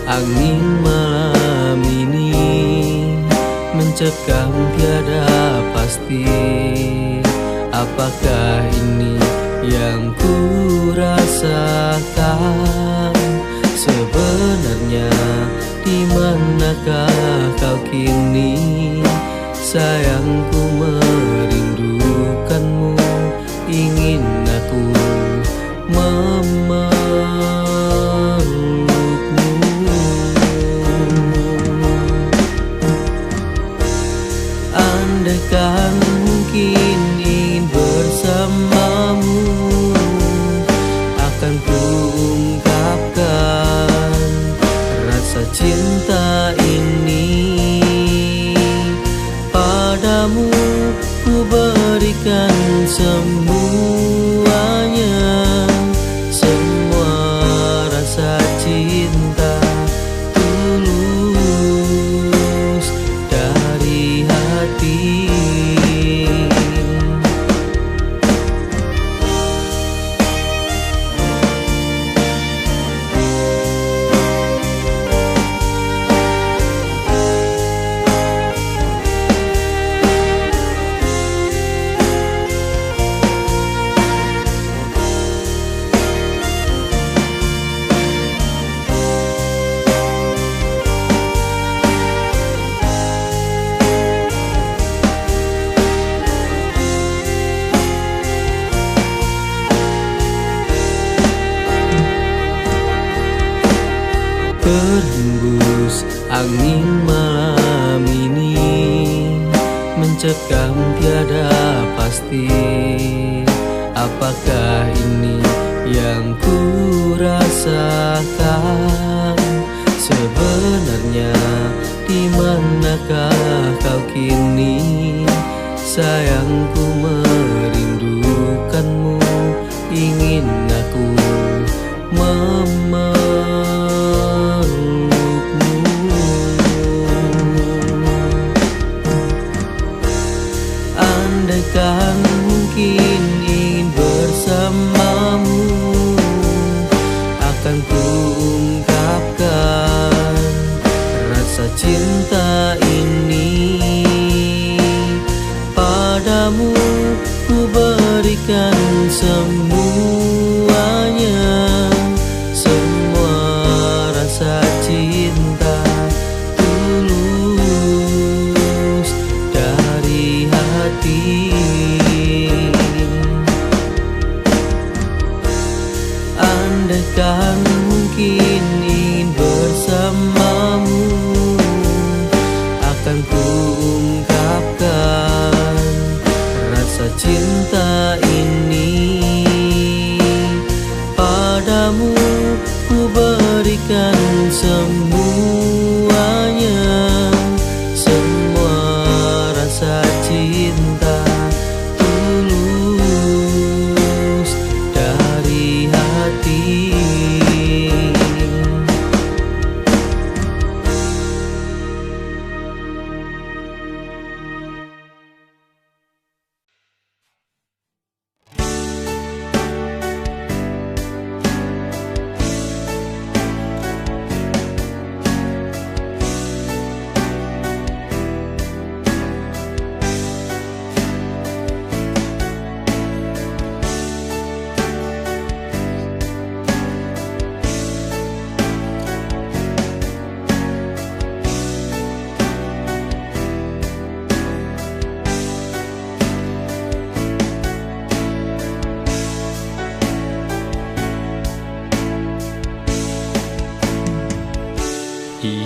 Angin malam ini mencekam tiada pasti. Apakah ini yang ku rasakan? Sebenarnya di manakah kau kini? Sayangku merindukanmu, ingin aku memelukmu. Andaikan mungkin ingin bersamamu, akan ku ungkapkan rasa cinta ini. Padamu ku berikan semuanya, semua rasa cinta tulus dari hati. Berhembus angin malam ini mencekam tiada pasti. Apakah ini yang ku rasakan? Sebenarnya di manakah kau kini? Sayangku merindukanmu, ingin aku memelukmu. Andaikan mungkin ingin bersamamu, akan ku ungkapkan rasa cinta ini. Padamu ku berikan semuanya, semua rasa cinta tulus dari hati. Andaikan mungkin ingin bersamamu, akan ku ungkapkan rasa cinta ini. Padamu ku berikan semuanya, semua rasa cinta tulus dari hati.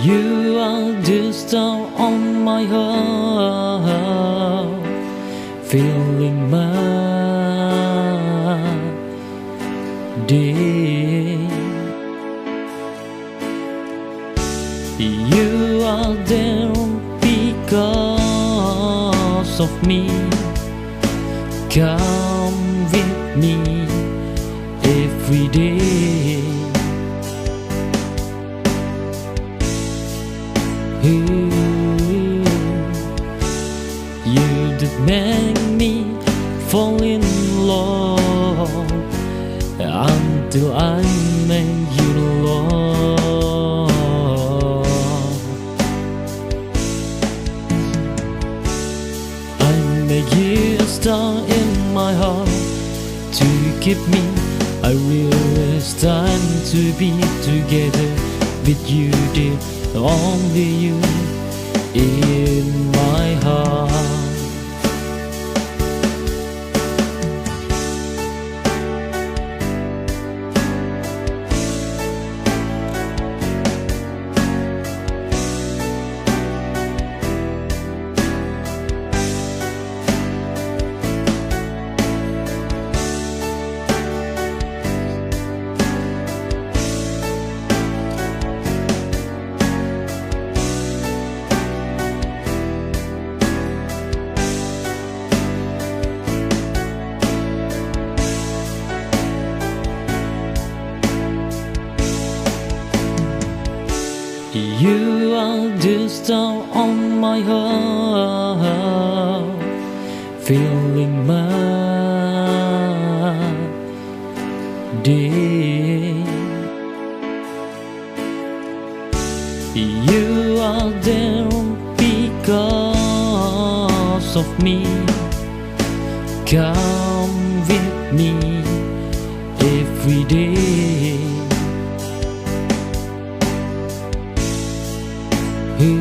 You are the star on my heart, filling my day. You are there because of me. Come with me every day. You that make me fall in love until I make you love. make you a star in my heart to keep me. I realize time to be together with you, dear, only you in my heart. You are the star on my heart, filling my day. You are there because of me. Come with me every day. You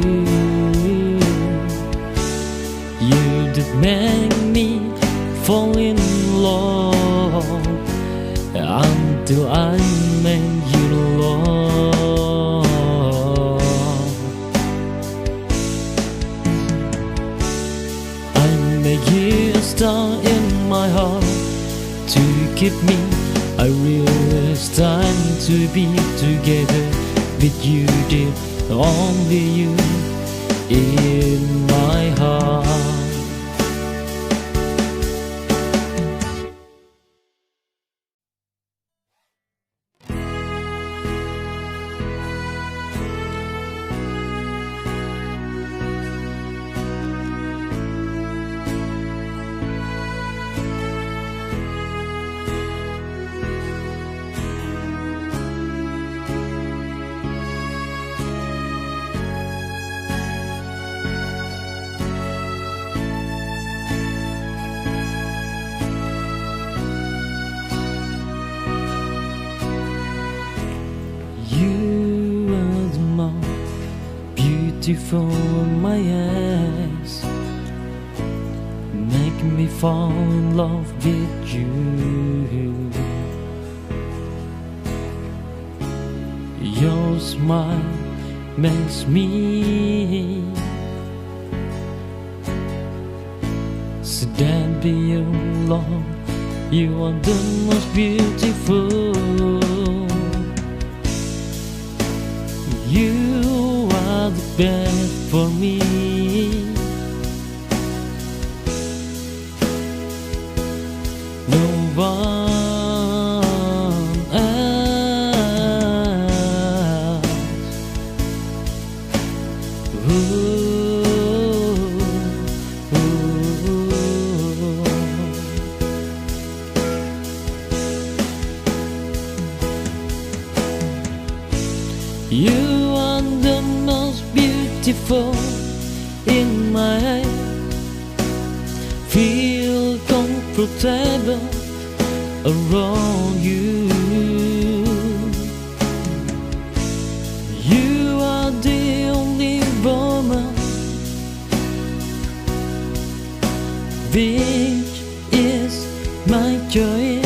that make me fall in love until I make you love. I make you a star in my heart to keep me. I realize time to be together with you, dear, only you in my heart. You are the most beautiful in my eyes, make me fall in love with you. Your smile makes me stand beyond love. You are the most beautiful. You are the best for me. No one else. You are the most beautiful in my eyes. Feel comfortable around you. You are the only woman which is my joy.